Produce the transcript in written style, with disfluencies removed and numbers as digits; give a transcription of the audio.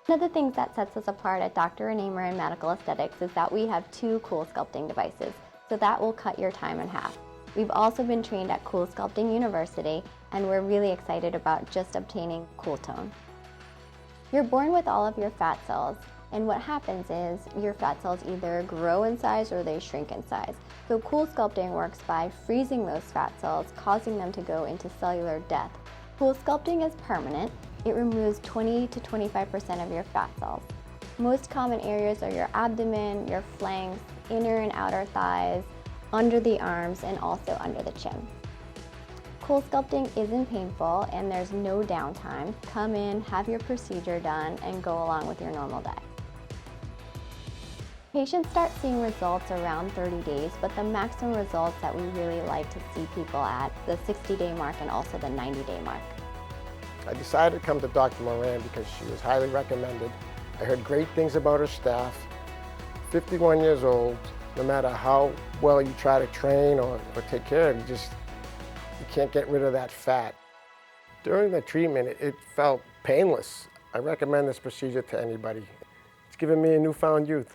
One of the things that sets us apart at Dr. Renée Moran Medical Aesthetics is that we have two CoolSculpting devices, so that will cut your time in half. We've also been trained at CoolSculpting University, and we're really excited about just obtaining Cool Tone. You're born with all of your fat cells, and what happens is your fat cells either grow in size or they shrink in size. So CoolSculpting works by freezing those fat cells, causing them to go into cellular death. CoolSculpting is permanent. It removes 20 to 25% of your fat cells. Most common areas are your abdomen, your flanks, inner and outer thighs, under the arms, and also under the chin. CoolSculpting isn't painful and there's no downtime. Come in, have your procedure done, and go along with your normal day. Patients start seeing results around 30 days, but the maximum results that we really like to see people at the 60-day mark and also the 90-day mark. I decided to come to Dr. Moran because she was highly recommended. I heard great things about her staff. 51 years old, no matter how well you try to train or take care of it, you can't get rid of that fat. During the treatment, it felt painless. I recommend this procedure to anybody. It's given me a newfound youth.